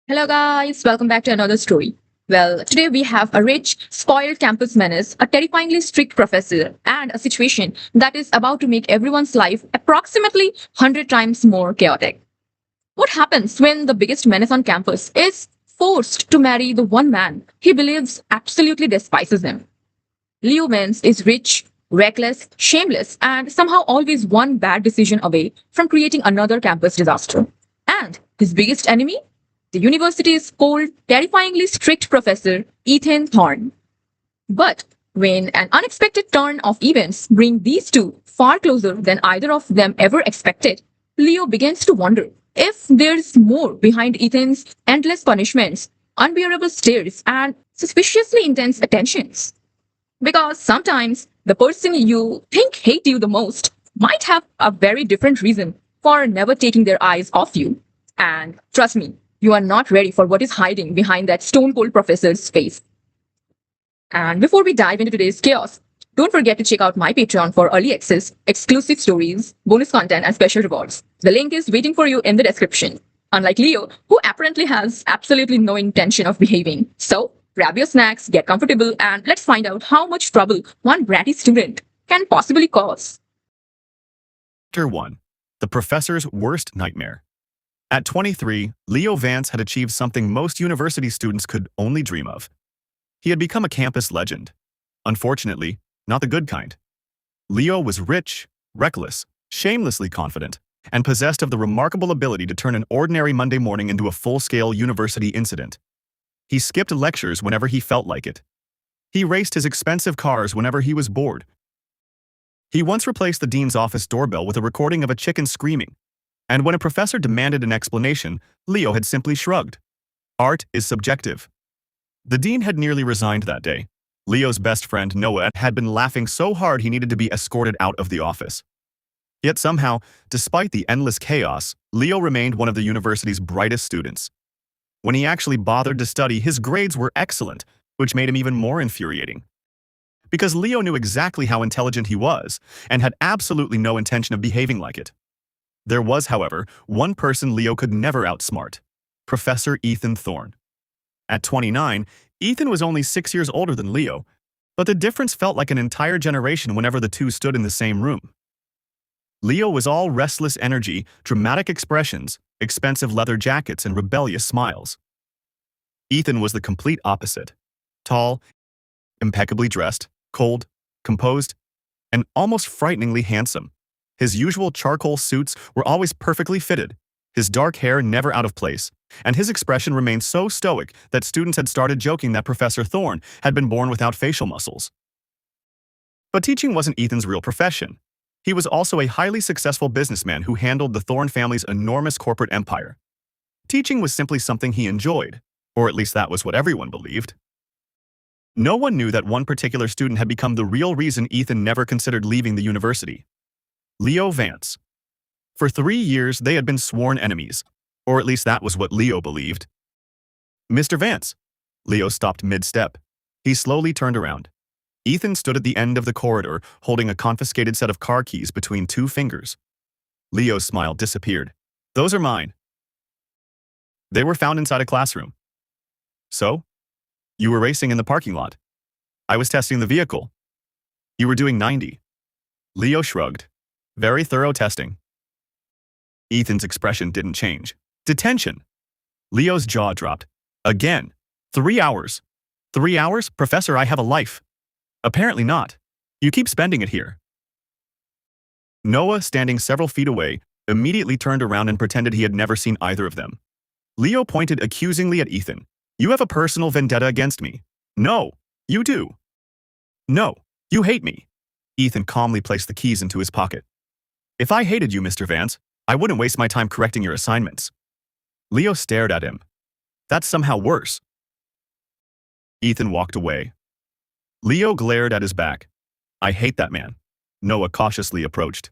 Hello, guys. Welcome back to another story. Well, today we have a rich, spoiled campus menace, a terrifyingly strict professor, and a situation that is about to make everyone's life approximately 100 times more chaotic. What happens when the biggest menace on campus is forced to marry the one man he believes absolutely despises him? Leo Vance is rich, reckless, shameless, and somehow always one bad decision away from creating another campus disaster. And his biggest enemy? The university's cold, terrifyingly strict professor, Ethan Thorne. But when an unexpected turn of events bring these two far closer than either of them ever expected, Leo begins to wonder if there's more behind Ethan's endless punishments, unbearable stares, and suspiciously intense attentions. Because sometimes the person you think hate you the most might have a very different reason for never taking their eyes off you. And trust me, you are not ready for what is hiding behind that stone cold professor's face. And before we dive into today's chaos, don't forget to check out my Patreon for early access, exclusive stories, bonus content, and special rewards. The link is waiting for you in the description. Unlike Leo, who apparently has absolutely no intention of behaving. So, grab your snacks, get comfortable, and let's find out how much trouble one bratty student can possibly cause. Chapter 1. The Professor's Worst Nightmare. At 23, Leo Vance had achieved something most university students could only dream of. He had become a campus legend. Unfortunately, not the good kind. Leo was rich, reckless, shamelessly confident, and possessed of the remarkable ability to turn an ordinary Monday morning into a full-scale university incident. He skipped lectures whenever he felt like it. He raced his expensive cars whenever he was bored. He once replaced the dean's office doorbell with a recording of a chicken screaming, and when a professor demanded an explanation, Leo had simply shrugged. Art is subjective. The dean had nearly resigned that day. Leo's best friend, Noah, had been laughing so hard he needed to be escorted out of the office. Yet somehow, despite the endless chaos, Leo remained one of the university's brightest students. When he actually bothered to study, his grades were excellent, which made him even more infuriating. Because Leo knew exactly how intelligent he was, and had absolutely no intention of behaving like it. There was, however, one person Leo could never outsmart: Professor Ethan Thorne. At 29, Ethan was only 6 years older than Leo, but the difference felt like an entire generation whenever the two stood in the same room. Leo was all restless energy, dramatic expressions, expensive leather jackets, and rebellious smiles. Ethan was the complete opposite: tall, impeccably dressed, cold, composed, and almost frighteningly handsome. His usual charcoal suits were always perfectly fitted, his dark hair never out of place, and his expression remained so stoic that students had started joking that Professor Thorne had been born without facial muscles. But teaching wasn't Ethan's real profession. He was also a highly successful businessman who handled the Thorne family's enormous corporate empire. Teaching was simply something he enjoyed, or at least that was what everyone believed. No one knew that one particular student had become the real reason Ethan never considered leaving the university: Leo Vance. For 3 years, they had been sworn enemies, or at least that was what Leo believed. "Mr. Vance." Leo stopped mid-step. He slowly turned around. Ethan stood at the end of the corridor, holding a confiscated set of car keys between 2 fingers. Leo's smile disappeared. "Those are mine. They were found inside a classroom." "So? You were racing in the parking lot. I was testing the vehicle. You were doing 90. Leo shrugged. "Very thorough testing." Ethan's expression didn't change. "Detention." Leo's jaw dropped. "Again. 3 hours. 3 hours? Professor, I have a life." "Apparently not. You keep spending it here." Noah, standing several feet away, immediately turned around and pretended he had never seen either of them. Leo pointed accusingly at Ethan. "You have a personal vendetta against me." "No, you do." "No, you hate me." Ethan calmly placed the keys into his pocket. "If I hated you, Mr. Vance, I wouldn't waste my time correcting your assignments." Leo stared at him. "That's somehow worse." Ethan walked away. Leo glared at his back. "I hate that man." Noah cautiously approached.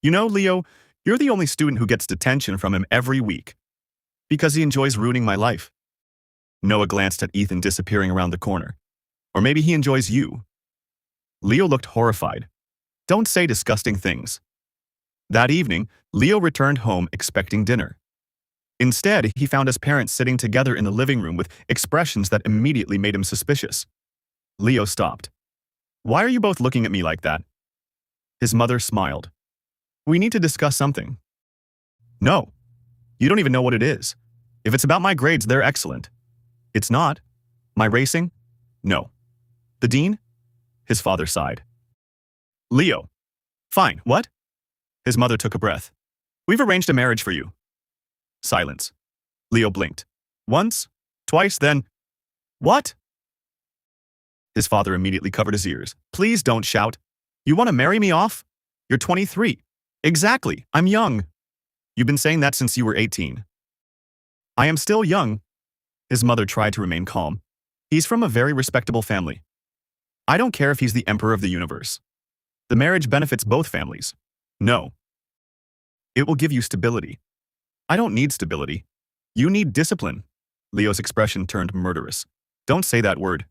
"You know, Leo, you're the only student who gets detention from him every week. Because he enjoys ruining my life." Noah glanced at Ethan disappearing around the corner. "Or maybe he enjoys you." Leo looked horrified. "Don't say disgusting things." That evening, Leo returned home expecting dinner. Instead, he found his parents sitting together in the living room with expressions that immediately made him suspicious. Leo stopped. "Why are you both looking at me like that?" His mother smiled. "We need to discuss something." "No. You don't even know what it is. If it's about my grades, they're excellent." "It's not. My racing?" "No." "The dean?" His father sighed. "Leo." "Fine, what?" His mother took a breath. "We've arranged a marriage for you." Silence. Leo blinked. Once, twice, then, "What?" His father immediately covered his ears. "Please don't shout. You want to marry me off? You're 23. Exactly, I'm young. You've been saying that since you were 18. I am still young." His mother tried to remain calm. "He's from a very respectable family. I don't care if he's the emperor of the universe. The marriage benefits both families." "No. It will give you stability." "I don't need stability. You need discipline." Leo's expression turned murderous. "Don't say that word."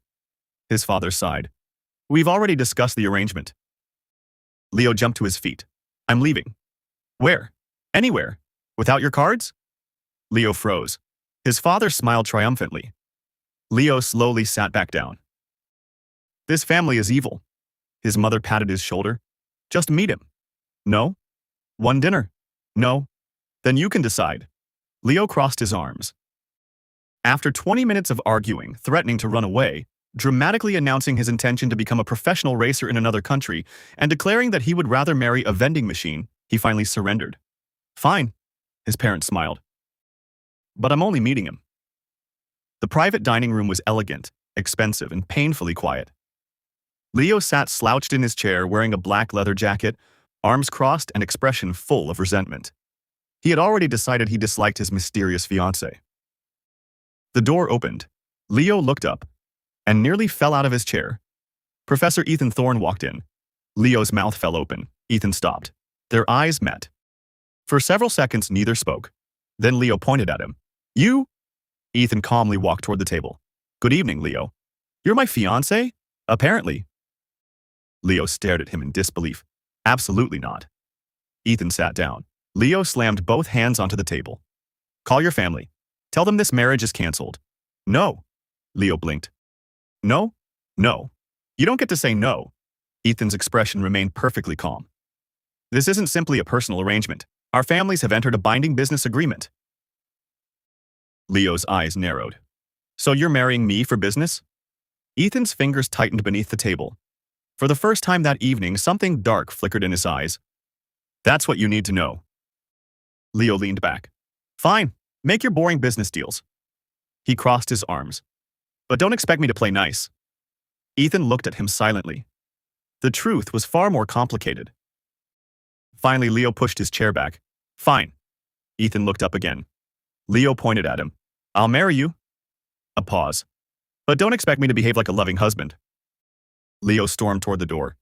His father sighed. "We've already discussed the arrangement." Leo jumped to his feet. "I'm leaving." "Where?" "Anywhere. Without your cards?" Leo froze. His father smiled triumphantly. Leo slowly sat back down. "This family is evil." His mother patted his shoulder. "Just meet him." "No." "One dinner." "No." "Then you can decide." Leo crossed his arms. After 20 minutes of arguing, threatening to run away, dramatically announcing his intention to become a professional racer in another country, and declaring that he would rather marry a vending machine, he finally surrendered. "Fine," his parents smiled. "But I'm only meeting him." The private dining room was elegant, expensive, and painfully quiet. Leo sat slouched in his chair wearing a black leather jacket, arms crossed and expression full of resentment. He had already decided he disliked his mysterious fiancée. The door opened. Leo looked up and nearly fell out of his chair. Professor Ethan Thorne walked in. Leo's mouth fell open. Ethan stopped. Their eyes met. For several seconds, neither spoke. Then Leo pointed at him. "You?" Ethan calmly walked toward the table. "Good evening, Leo. You're my fiancé? Apparently." Leo stared at him in disbelief. "Absolutely not." Ethan sat down. Leo slammed both hands onto the table. "Call your family. Tell them this marriage is canceled." "No." Leo blinked. "No? No. You don't get to say no." Ethan's expression remained perfectly calm. "This isn't simply a personal arrangement. Our families have entered a binding business agreement." Leo's eyes narrowed. "So you're marrying me for business?" Ethan's fingers tightened beneath the table. For the first time that evening, something dark flickered in his eyes. "That's what you need to know." Leo leaned back. "Fine, make your boring business deals." He crossed his arms. "But don't expect me to play nice." Ethan looked at him silently. The truth was far more complicated. Finally, Leo pushed his chair back. "Fine." Ethan looked up again. Leo pointed at him. "I'll marry you." A pause. "But don't expect me to behave like a loving husband." Leo stormed toward the door.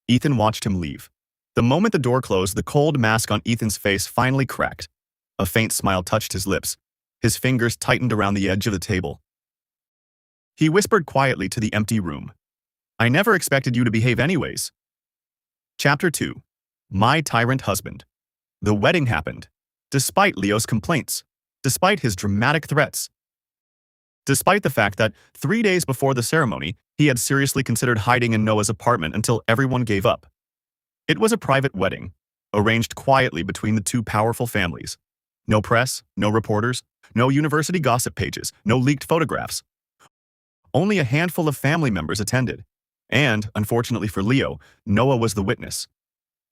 Ethan watched him leave. The moment the door closed, the cold mask on Ethan's face finally cracked. A faint smile touched his lips. His fingers tightened around the edge of the table. He whispered quietly to the empty room. "I never expected you to behave anyways." Chapter 2. My Tyrant Husband. The wedding happened, despite Leo's complaints, despite his dramatic threats, despite the fact that 3 days before the ceremony, he had seriously considered hiding in Noah's apartment until everyone gave up. It was a private wedding, arranged quietly between the two powerful families. No press, no reporters, no university gossip pages, no leaked photographs. Only a handful of family members attended. And, unfortunately for Leo, Noah was the witness.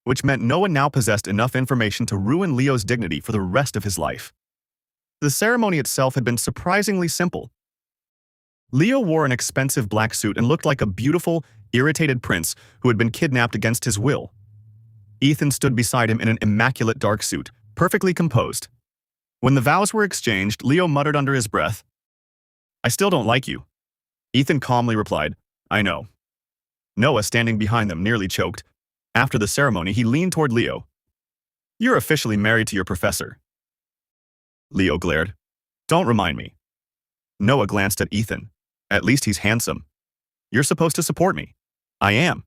Which meant Noah now possessed enough information to ruin Leo's dignity for the rest of his life. The ceremony itself had been surprisingly simple. Leo wore an expensive black suit and looked like a beautiful, irritated prince who had been kidnapped against his will. Ethan stood beside him in an immaculate dark suit, perfectly composed. When the vows were exchanged, Leo muttered under his breath, "I still don't like you." Ethan calmly replied, "I know." Noah, standing behind them, nearly choked. After the ceremony, he leaned toward Leo. "You're officially married to your professor." Leo glared. "Don't remind me." Noah glanced at Ethan. "At least he's handsome." "You're supposed to support me." "I am.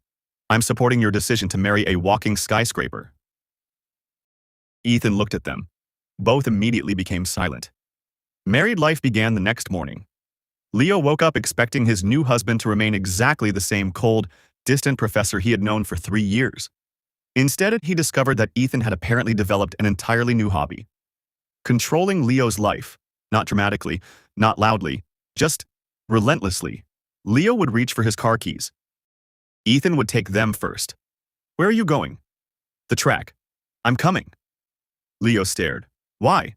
I'm supporting your decision to marry a walking skyscraper." Ethan looked at them. Both immediately became silent. Married life began the next morning. Leo woke up expecting his new husband to remain exactly the same cold, distant professor he had known for 3 years. Instead, he discovered that Ethan had apparently developed an entirely new hobby. Controlling Leo's life, not dramatically, not loudly, just relentlessly. Leo would reach for his car keys. Ethan would take them first. "Where are you going?" "The track." "I'm coming." Leo stared. "Why?"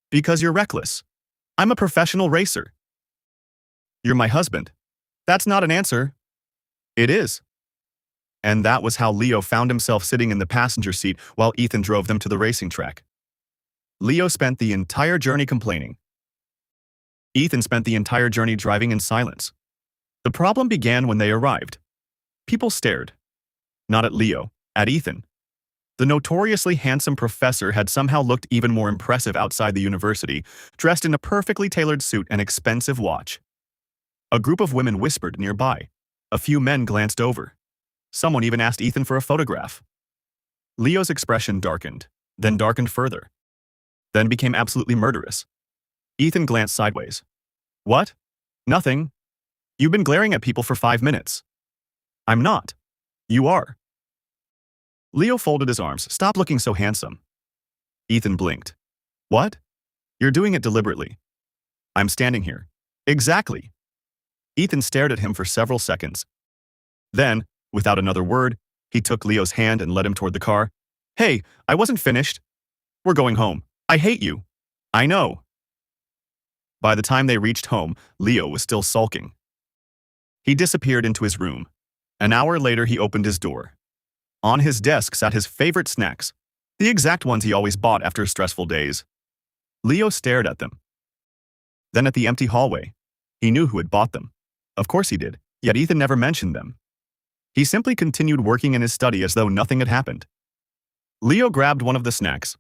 "Because you're reckless. I'm a professional racer." "You're my husband." "That's not an answer." "It is." And that was how Leo found himself sitting in the passenger seat while Ethan drove them to the racing track. Leo spent the entire journey complaining. Ethan spent the entire journey driving in silence. The problem began when they arrived. People stared. Not at Leo, at Ethan. The notoriously handsome professor had somehow looked even more impressive outside the university, dressed in a perfectly tailored suit and expensive watch. A group of women whispered nearby. A few men glanced over. Someone even asked Ethan for a photograph. Leo's expression darkened, then darkened further, then became absolutely murderous. Ethan glanced sideways. "What?" "Nothing. You've been glaring at people for 5 minutes." "I'm not." "You are." Leo folded his arms. "Stop looking so handsome." Ethan blinked. "What?" "You're doing it deliberately." "I'm standing here." "Exactly." Ethan stared at him for several seconds. Then, without another word, he took Leo's hand and led him toward the car. "Hey, I wasn't finished." "We're going home." "I hate you." "I know." By the time they reached home, Leo was still sulking. He disappeared into his room. An hour later, he opened his door. On his desk sat his favorite snacks, the exact ones he always bought after stressful days. Leo stared at them. Then at the empty hallway. He knew who had bought them. Of course he did, yet Ethan never mentioned them. He simply continued working in his study as though nothing had happened. Leo grabbed one of the snacks.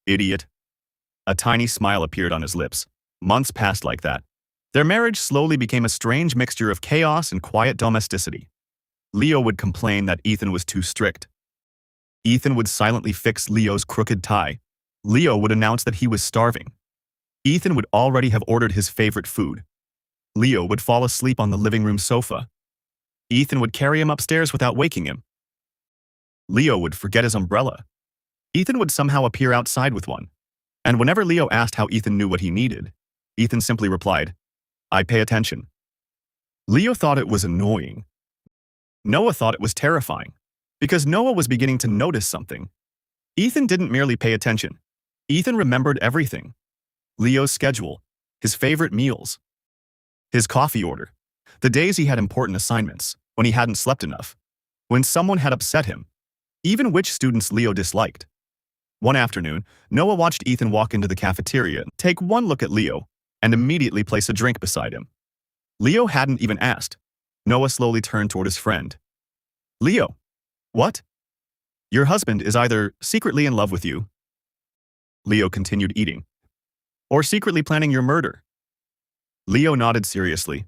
"Idiot." A tiny smile appeared on his lips. Months passed like that. Their marriage slowly became a strange mixture of chaos and quiet domesticity. Leo would complain that Ethan was too strict. Ethan would silently fix Leo's crooked tie. Leo would announce that he was starving. Ethan would already have ordered his favorite food. Leo would fall asleep on the living room sofa. Ethan would carry him upstairs without waking him. Leo would forget his umbrella. Ethan would somehow appear outside with one. And whenever Leo asked how Ethan knew what he needed, Ethan simply replied, "I pay attention." Leo thought it was annoying. Noah thought it was terrifying, because Noah was beginning to notice something. Ethan didn't merely pay attention. Ethan remembered everything. Leo's schedule, his favorite meals, his coffee order, the days he had important assignments, when he hadn't slept enough, when someone had upset him, even which students Leo disliked. One afternoon, Noah watched Ethan walk into the cafeteria, take one look at Leo, and immediately place a drink beside him. Leo hadn't even asked. Noah slowly turned toward his friend. "Leo." "What?" "Your husband is either secretly in love with you," Leo continued eating, "or secretly planning your murder." Leo nodded seriously.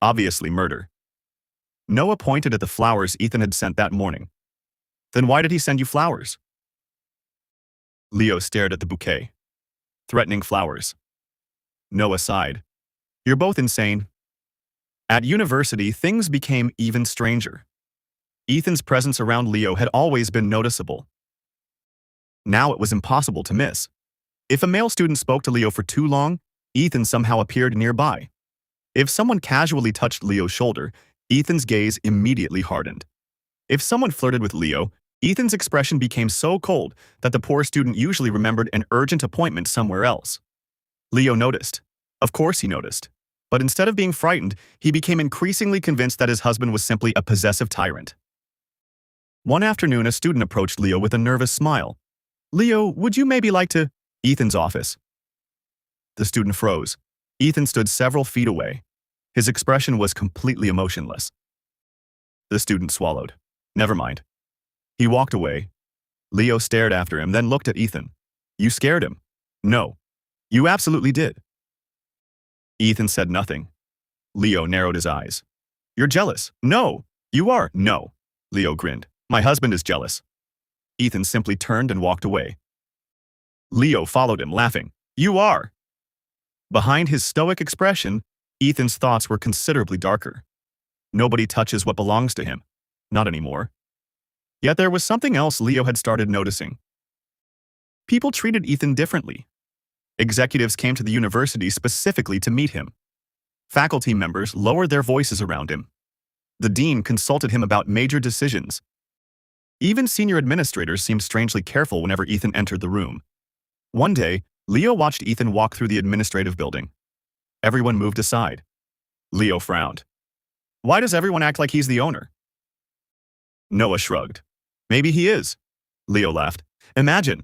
"Obviously murder." Noah pointed at the flowers Ethan had sent that morning. "Then why did he send you flowers?" Leo stared at the bouquet. Threatening flowers. Noah sighed. "You're both insane." At university, things became even stranger. Ethan's presence around Leo had always been noticeable. Now it was impossible to miss. If a male student spoke to Leo for too long, Ethan somehow appeared nearby. If someone casually touched Leo's shoulder, Ethan's gaze immediately hardened. If someone flirted with Leo, Ethan's expression became so cold that the poor student usually remembered an urgent appointment somewhere else. Leo noticed. Of course he noticed. But instead of being frightened, he became increasingly convinced that his husband was simply a possessive tyrant. One afternoon, a student approached Leo with a nervous smile. "Leo, would you maybe like to—" "Ethan's office." The student froze. Ethan stood several feet away. His expression was completely emotionless. The student swallowed. "Never mind." He walked away. Leo stared after him, then looked at Ethan. "You scared him." "No. You absolutely did." Ethan said nothing. Leo narrowed his eyes. "You're jealous." "No. You are." "No." Leo grinned. "My husband is jealous." Ethan simply turned and walked away. Leo followed him, laughing. You are. Behind his stoic expression, Ethan's thoughts were considerably darker. Nobody touches what belongs to him. Not anymore. Yet there was something else Leo had started noticing. People treated Ethan differently. Executives came to the university specifically to meet him. Faculty members lowered their voices around him. The dean consulted him about major decisions. Even senior administrators seemed strangely careful whenever Ethan entered the room. One day, Leo watched Ethan walk through the administrative building. Everyone moved aside. Leo frowned. Why does everyone act like he's the owner? Noah shrugged. Maybe he is. Leo laughed. Imagine.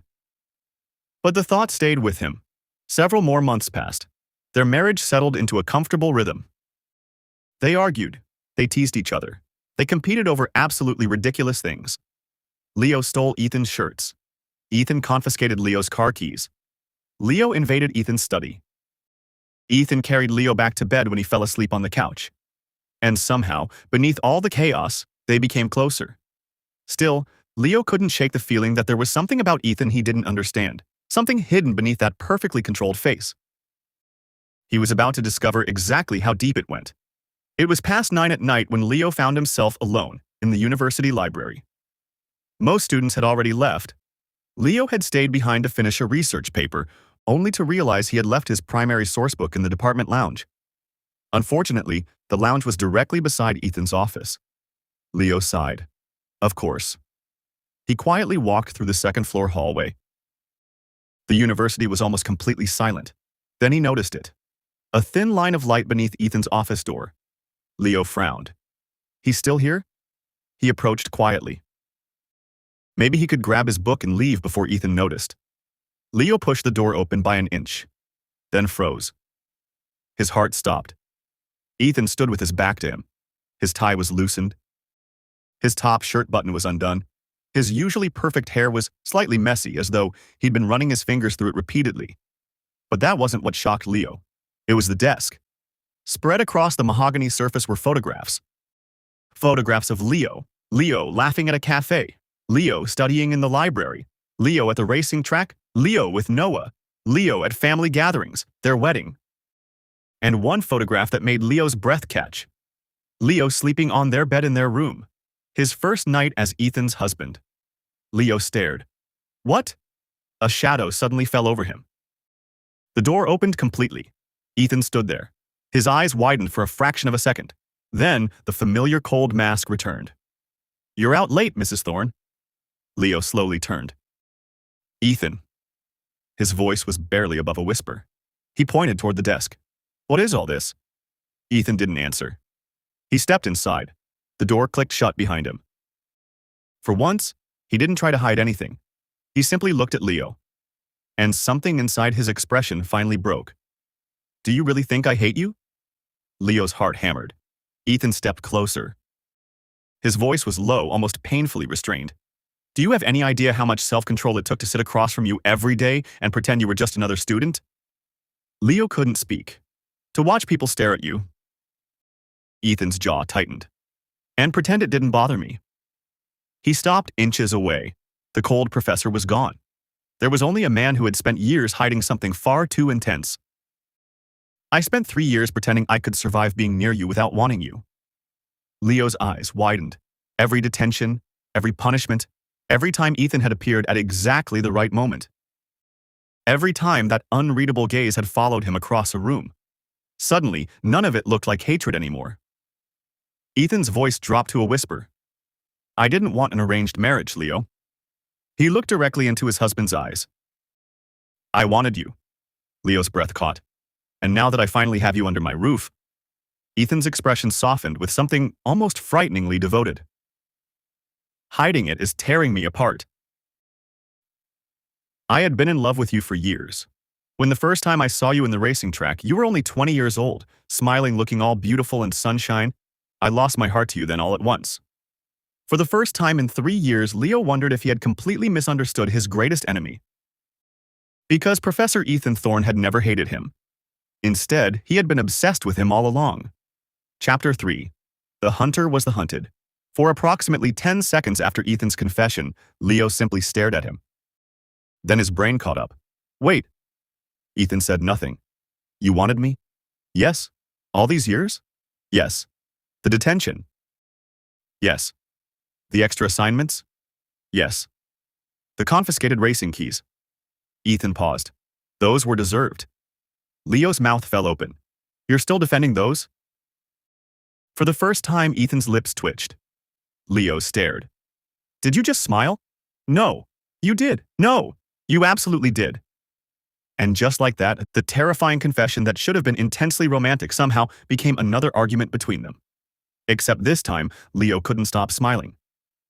But the thought stayed with him. Several more months passed. Their marriage settled into a comfortable rhythm. They argued. They teased each other. They competed over absolutely ridiculous things. Leo stole Ethan's shirts. Ethan confiscated Leo's car keys. Leo invaded Ethan's study. Ethan carried Leo back to bed when he fell asleep on the couch. And somehow, beneath all the chaos, they became closer. Still, Leo couldn't shake the feeling that there was something about Ethan he didn't understand, something hidden beneath that perfectly controlled face. He was about to discover exactly how deep it went. It was past 9 at night when Leo found himself alone in the university library. Most students had already left. Leo had stayed behind to finish a research paper, only to realize he had left his primary sourcebook in the department lounge. Unfortunately, the lounge was directly beside Ethan's office. Leo sighed. Of course. He quietly walked through the second-floor hallway. The university was almost completely silent. Then he noticed it. A thin line of light beneath Ethan's office door. Leo frowned. He's still here? He approached quietly. Maybe he could grab his book and leave before Ethan noticed. Leo pushed the door open by an inch, then froze. His heart stopped. Ethan stood with his back to him. His tie was loosened. His top shirt button was undone. His usually perfect hair was slightly messy, as though he'd been running his fingers through it repeatedly. But that wasn't what shocked Leo. It was the desk. Spread across the mahogany surface were photographs. Photographs of Leo. Leo laughing at a cafe. Leo studying in the library. Leo at the racing track. Leo with Noah. Leo at family gatherings, their wedding. And one photograph that made Leo's breath catch. Leo sleeping on their bed in their room. His first night as Ethan's husband. Leo stared. What? A shadow suddenly fell over him. The door opened completely. Ethan stood there. His eyes widened for a fraction of a second. Then, the familiar cold mask returned. You're out late, Mrs. Thorne. Leo slowly turned. Ethan. His voice was barely above a whisper. He pointed toward the desk. What is all this? Ethan didn't answer. He stepped inside. The door clicked shut behind him. For once, he didn't try to hide anything. He simply looked at Leo. And something inside his expression finally broke. Do you really think I hate you? Leo's heart hammered. Ethan stepped closer. His voice was low, almost painfully restrained. Do you have any idea how much self-control it took to sit across from you every day and pretend you were just another student? Leo couldn't speak. To watch people stare at you. Ethan's jaw tightened. And pretend it didn't bother me. He stopped inches away. The cold professor was gone. There was only a man who had spent years hiding something far too intense. I spent 3 years pretending I could survive being near you without wanting you. Leo's eyes widened. Every detention, every punishment, every time Ethan had appeared at exactly the right moment. Every time that unreadable gaze had followed him across a room. Suddenly, none of it looked like hatred anymore. Ethan's voice dropped to a whisper. I didn't want an arranged marriage, Leo. He looked directly into his husband's eyes. I wanted you. Leo's breath caught. And now that I finally have you under my roof. Ethan's expression softened with something almost frighteningly devoted. Hiding it is tearing me apart. I had been in love with you for years. When the first time I saw you in the racing track, you were only 20 years old, smiling, looking all beautiful in sunshine. I lost my heart to you then all at once. For the first time in 3 years, Leo wondered if he had completely misunderstood his greatest enemy. Because Professor Ethan Thorne had never hated him. Instead, he had been obsessed with him all along. Chapter 3. The hunter was the hunted. For approximately 10 seconds after Ethan's confession, Leo simply stared at him. Then his brain caught up. Wait. Ethan said nothing. You wanted me? Yes. All these years? Yes. The detention? Yes. The extra assignments? Yes. The confiscated racing keys? Ethan paused. Those were deserved. Leo's mouth fell open. You're still defending those? For the first time, Ethan's lips twitched. Leo stared. Did you just smile? No. You did. No. You absolutely did. And just like that, the terrifying confession that should have been intensely romantic somehow became another argument between them. Except this time, Leo couldn't stop smiling.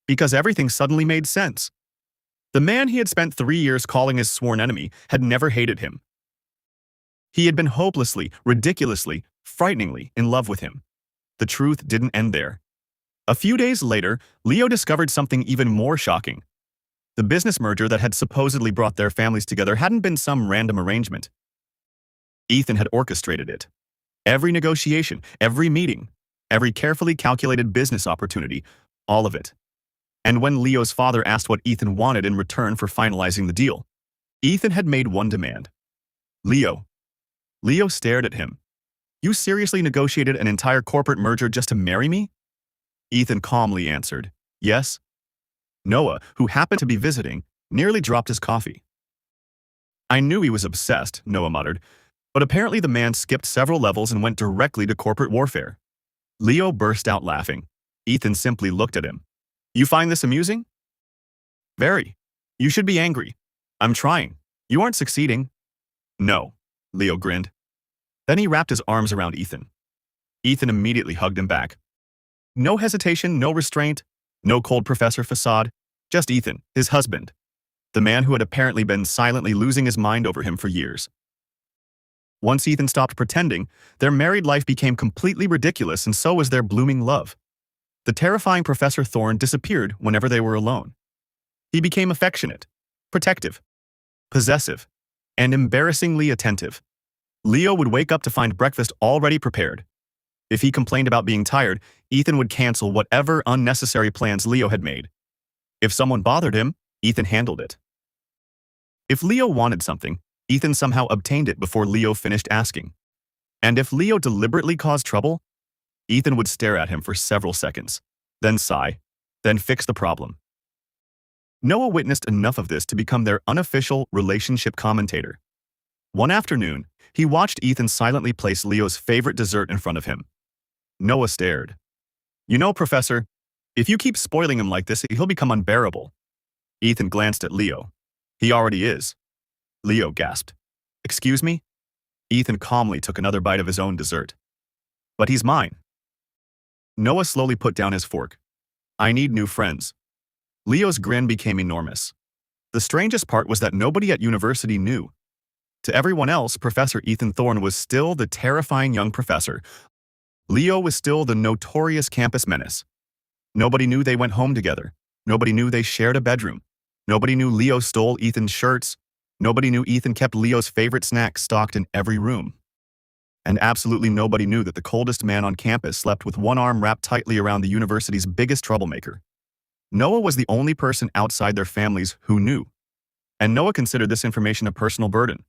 Because everything suddenly made sense. The man he had spent 3 years calling his sworn enemy had never hated him. He had been hopelessly, ridiculously, frighteningly in love with him. The truth didn't end there. A few days later, Leo discovered something even more shocking. The business merger that had supposedly brought their families together hadn't been some random arrangement. Ethan had orchestrated it. Every negotiation, every meeting, every carefully calculated business opportunity, all of it. And when Leo's father asked what Ethan wanted in return for finalizing the deal, Ethan had made one demand. Leo. Leo stared at him. You seriously negotiated an entire corporate merger just to marry me? Ethan calmly answered, yes. Noah, who happened to be visiting, nearly dropped his coffee. I knew he was obsessed, Noah muttered, but apparently the man skipped several levels and went directly to corporate warfare. Leo burst out laughing. Ethan simply looked at him. You find this amusing? Very. You should be angry. I'm trying. You aren't succeeding. No, Leo grinned. Then he wrapped his arms around Ethan. Ethan immediately hugged him back. No hesitation, no restraint, no cold professor facade, just Ethan, his husband, the man who had apparently been silently losing his mind over him for years. Once Ethan stopped pretending, their married life became completely ridiculous, and so was their blooming love. The terrifying Professor Thorne disappeared whenever they were alone. He became affectionate, protective, possessive, and embarrassingly attentive. Leo would wake up to find breakfast already prepared. If he complained about being tired, Ethan would cancel whatever unnecessary plans Leo had made. If someone bothered him, Ethan handled it. If Leo wanted something, Ethan somehow obtained it before Leo finished asking. And if Leo deliberately caused trouble, Ethan would stare at him for several seconds, then sigh, then fix the problem. Noah witnessed enough of this to become their unofficial relationship commentator. One afternoon, he watched Ethan silently place Leo's favorite dessert in front of him. Noah stared. You know, Professor, if you keep spoiling him like this, he'll become unbearable. Ethan glanced at Leo. He already is. Leo gasped. Excuse me? Ethan calmly took another bite of his own dessert. But he's mine. Noah slowly put down his fork. I need new friends. Leo's grin became enormous. The strangest part was that nobody at university knew. To everyone else, Professor Ethan Thorne was still the terrifying young professor. Leo was still the notorious campus menace. Nobody knew they went home together. Nobody knew they shared a bedroom. Nobody knew Leo stole Ethan's shirts. Nobody knew Ethan kept Leo's favorite snack stocked in every room. And absolutely nobody knew that the coldest man on campus slept with one arm wrapped tightly around the university's biggest troublemaker. Noah was the only person outside their families who knew. And Noah considered this information a personal burden.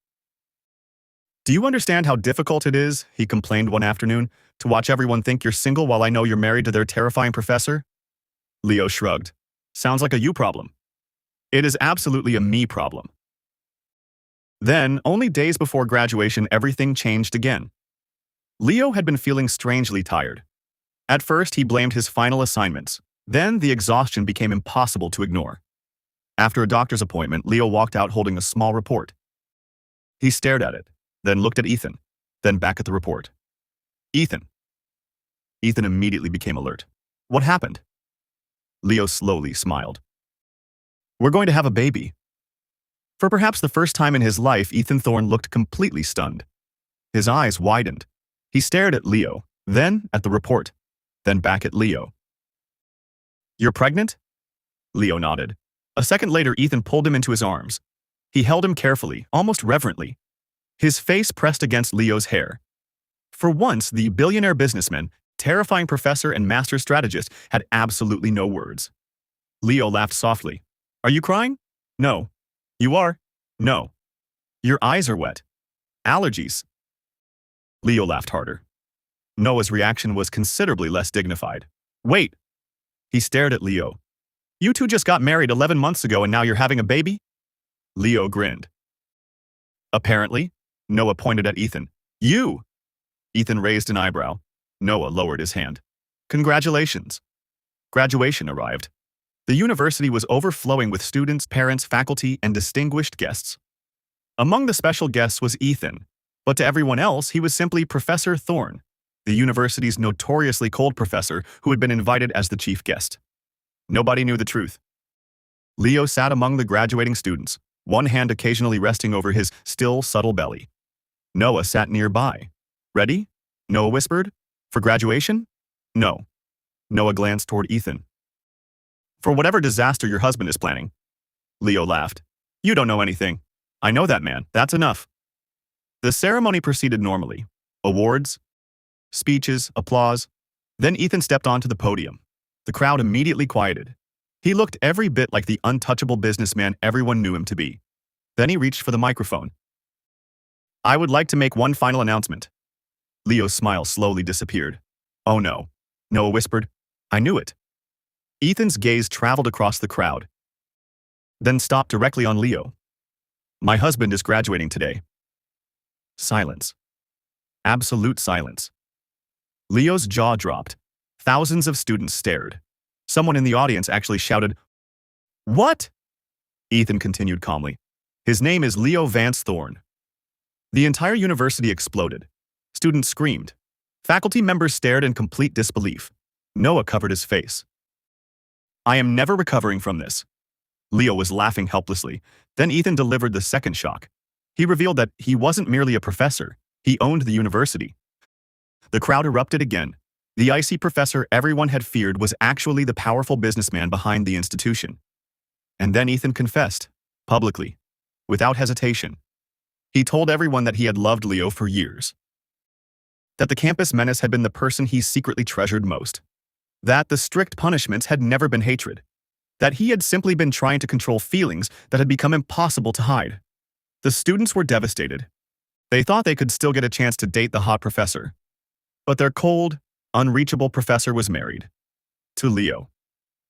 Do you understand how difficult it is, he complained one afternoon, to watch everyone think you're single while I know you're married to their terrifying professor? Leo shrugged. Sounds like a you problem. It is absolutely a me problem. Then, only days before graduation, everything changed again. Leo had been feeling strangely tired. At first, he blamed his final assignments. Then, the exhaustion became impossible to ignore. After a doctor's appointment, Leo walked out holding a small report. He stared at it, then looked at Ethan, then back at the report. Ethan. Ethan immediately became alert. What happened? Leo slowly smiled. We're going to have a baby. For perhaps the first time in his life, Ethan Thorne looked completely stunned. His eyes widened. He stared at Leo, then at the report, then back at Leo. You're pregnant? Leo nodded. A second later, Ethan pulled him into his arms. He held him carefully, almost reverently. His face pressed against Leo's hair. For once, the billionaire businessman, terrifying professor and master strategist, had absolutely no words. Leo laughed softly. Are you crying? No. You are? No. Your eyes are wet. Allergies. Leo laughed harder. Noah's reaction was considerably less dignified. Wait. He stared at Leo. You two just got married 11 months ago and now you're having a baby? Leo grinned. Apparently, Noah pointed at Ethan. You! Ethan raised an eyebrow. Noah lowered his hand. Congratulations. Graduation arrived. The university was overflowing with students, parents, faculty, and distinguished guests. Among the special guests was Ethan, but to everyone else, he was simply Professor Thorne, the university's notoriously cold professor who had been invited as the chief guest. Nobody knew the truth. Leo sat among the graduating students, one hand occasionally resting over his still subtle belly. Noah sat nearby. Ready? Noah whispered. For graduation? No. Noah glanced toward Ethan. For whatever disaster your husband is planning. Leo laughed. You don't know anything. I know that man. That's enough. The ceremony proceeded normally. Awards, speeches, applause. Then Ethan stepped onto the podium. The crowd immediately quieted. He looked every bit like the untouchable businessman everyone knew him to be. Then he reached for the microphone. I would like to make one final announcement. Leo's smile slowly disappeared. Oh no, Noah whispered. I knew it. Ethan's gaze traveled across the crowd, then stopped directly on Leo. My husband is graduating today. Silence. Absolute silence. Leo's jaw dropped. Thousands of students stared. Someone in the audience actually shouted, What? Ethan continued calmly. His name is Leo Vance Thorne. The entire university exploded. Students screamed. Faculty members stared in complete disbelief. Noah covered his face. I am never recovering from this. Leo was laughing helplessly. Then Ethan delivered the second shock. He revealed that he wasn't merely a professor, he owned the university. The crowd erupted again. The icy professor everyone had feared was actually the powerful businessman behind the institution. And then Ethan confessed, publicly, without hesitation. He told everyone that he had loved Leo for years. That the campus menace had been the person he secretly treasured most. That the strict punishments had never been hatred. That he had simply been trying to control feelings that had become impossible to hide. The students were devastated. They thought they could still get a chance to date the hot professor. But their cold, unreachable professor was married. To Leo,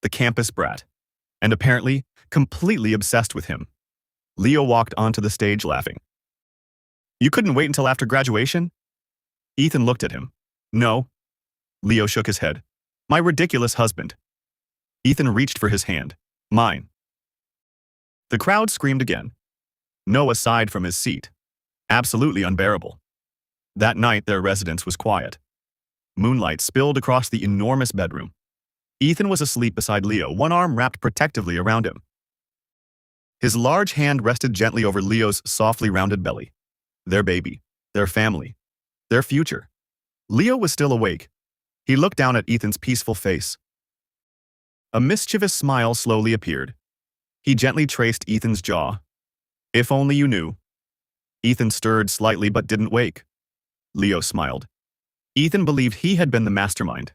the campus brat, and apparently completely obsessed with him. Leo walked onto the stage laughing. You couldn't wait until after graduation? Ethan looked at him. No. Leo shook his head. My ridiculous husband. Ethan reached for his hand. Mine. The crowd screamed again. Noah sighed from his seat. Absolutely unbearable. That night, their residence was quiet. Moonlight spilled across the enormous bedroom. Ethan was asleep beside Leo, one arm wrapped protectively around him. His large hand rested gently over Leo's softly rounded belly. Their baby, their family, their future. Leo was still awake. He looked down at Ethan's peaceful face. A mischievous smile slowly appeared. He gently traced Ethan's jaw. If only you knew. Ethan stirred slightly but didn't wake. Leo smiled. Ethan believed he had been the mastermind.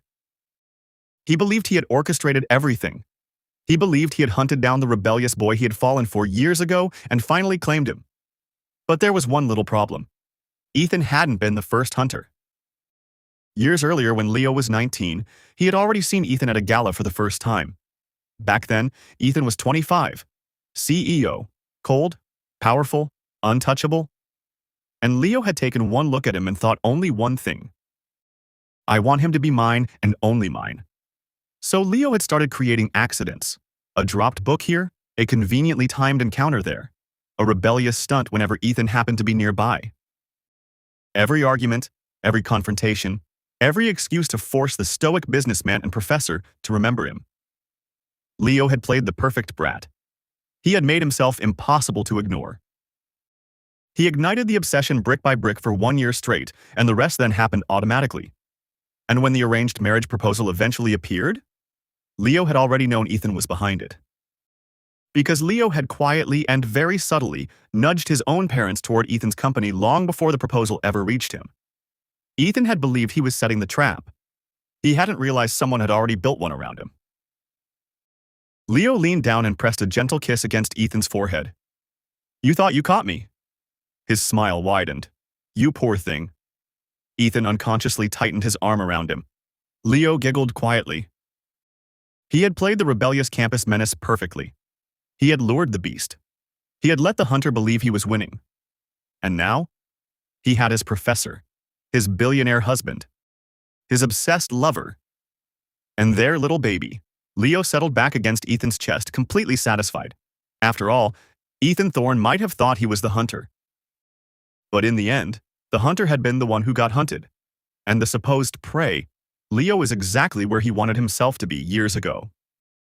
He believed he had orchestrated everything. He believed he had hunted down the rebellious boy he had fallen for years ago and finally claimed him. But there was one little problem. Ethan hadn't been the first hunter. Years earlier, when Leo was 19, he had already seen Ethan at a gala for the first time. Back then, Ethan was 25, CEO, cold, powerful, untouchable. And Leo had taken one look at him and thought only one thing. I want him to be mine and only mine. So Leo had started creating accidents. A dropped book here, a conveniently timed encounter there, a rebellious stunt whenever Ethan happened to be nearby. Every argument, every confrontation, every excuse to force the stoic businessman and professor to remember him. Leo had played the perfect brat. He had made himself impossible to ignore. He ignited the obsession brick by brick for 1 year straight, and the rest then happened automatically. And when the arranged marriage proposal eventually appeared, Leo had already known Ethan was behind it. Because Leo had quietly and very subtly nudged his own parents toward Ethan's company long before the proposal ever reached him. Ethan had believed he was setting the trap. He hadn't realized someone had already built one around him. Leo leaned down and pressed a gentle kiss against Ethan's forehead. You thought you caught me. His smile widened. You poor thing. Ethan unconsciously tightened his arm around him. Leo giggled quietly. He had played the rebellious campus menace perfectly. He had lured the beast. He had let the hunter believe he was winning. And now, he had his professor, his billionaire husband, his obsessed lover, and their little baby. Leo settled back against Ethan's chest, completely satisfied. After all, Ethan Thorne might have thought he was the hunter. But in the end, the hunter had been the one who got hunted. And the supposed prey, Leo is exactly where he wanted himself to be years ago.